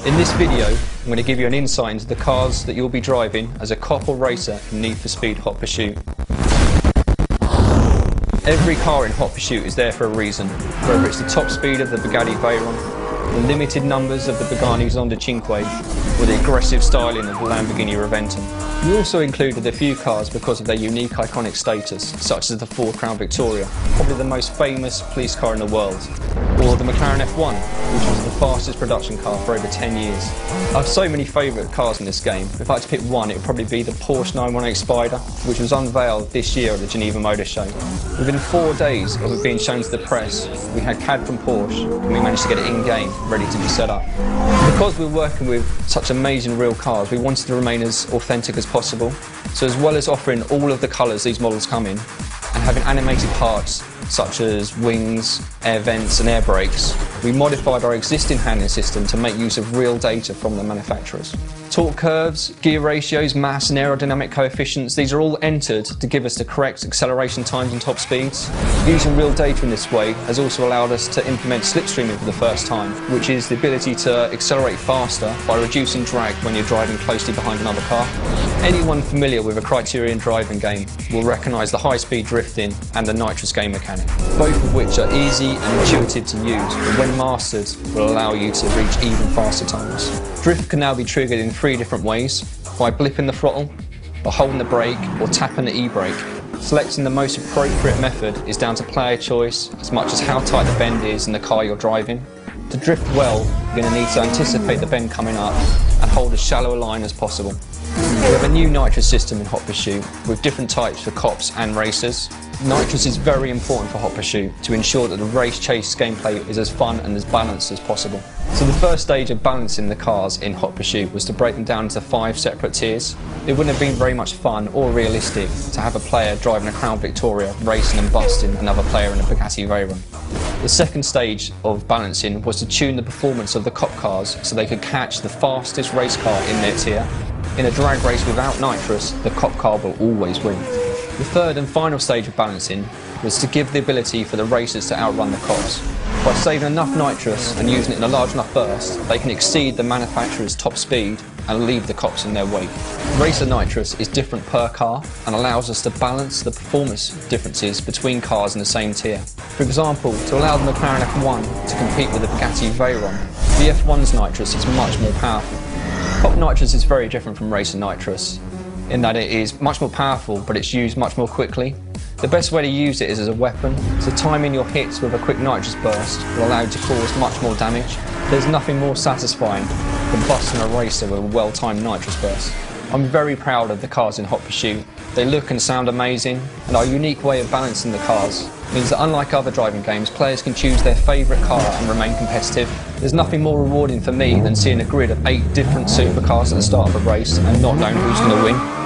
In this video, I'm going to give you an insight into the cars that you'll be driving as a cop or racer in Need for Speed Hot Pursuit. Every car in Hot Pursuit is there for a reason, whether it's the top speed of the Bugatti Veyron, the limited numbers of the Pagani Zonda Cinque, or the aggressive styling of the Lamborghini Reventon. We also included a few cars because of their unique iconic status, such as the Ford Crown Victoria, probably the most famous police car in the world, or the McLaren F1, which was the fastest production car for over 10 years. I have so many favourite cars in this game. If I had to pick one, it would probably be the Porsche 918 Spider, which was unveiled this year at the Geneva Motor Show. Within 4 days of it being shown to the press, we had CAD from Porsche, and we managed to get it in-game, ready to be set up. Because we're working with such amazing real cars, we wanted to remain as authentic as possible. So as well as offering all of the colours these models come in, and having animated parts such as wings, air vents and air brakes, we modified our existing handling system to make use of real data from the manufacturers. Torque curves, gear ratios, mass and aerodynamic coefficients, these are all entered to give us the correct acceleration times and top speeds. Using real data in this way has also allowed us to implement slipstreaming for the first time, which is the ability to accelerate faster by reducing drag when you're driving closely behind another car. Anyone familiar with a Criterion driving game will recognise the high-speed drifting and the nitrous game mechanic, both of which are easy and intuitive to use, but when mastered will allow you to reach even faster times. Drift can now be triggered in 3 different ways: by blipping the throttle, by holding the brake, or tapping the e-brake. Selecting the most appropriate method is down to player choice as much as how tight the bend is in the car you're driving. To drift well, you're going to need to anticipate the bend coming up and hold as shallow a line as possible. We have a new nitrous system in Hot Pursuit with different types for cops and racers. Nitrous is very important for Hot Pursuit to ensure that the race chase gameplay is as fun and as balanced as possible. So the first stage of balancing the cars in Hot Pursuit was to break them down into 5 separate tiers. It wouldn't have been very much fun or realistic to have a player driving a Crown Victoria racing and busting another player in a Bugatti Veyron. The second stage of balancing was to tune the performance of the cop cars so they could catch the fastest race car in their tier. In a drag race without nitrous, the cop car will always win. The third and final stage of balancing was to give the ability for the racers to outrun the cops. By saving enough nitrous and using it in a large enough burst, they can exceed the manufacturer's top speed and leave the cops in their wake. Racer nitrous is different per car and allows us to balance the performance differences between cars in the same tier. For example, to allow the McLaren F1 to compete with the Bugatti Veyron, the F1's nitrous is much more powerful. Cop nitrous is very different from racer nitrous in that it is much more powerful, but it's used much more quickly. The best way to use it is as a weapon, so timing your hits with a quick nitrous burst will allow you to cause much more damage. There's nothing more satisfying than busting a racer with a well-timed nitrous burst. I'm very proud of the cars in Hot Pursuit. They look and sound amazing, and our unique way of balancing the cars means that unlike other driving games, players can choose their favourite car and remain competitive. There's nothing more rewarding for me than seeing a grid of 8 different supercars at the start of a race and not knowing who's going to win.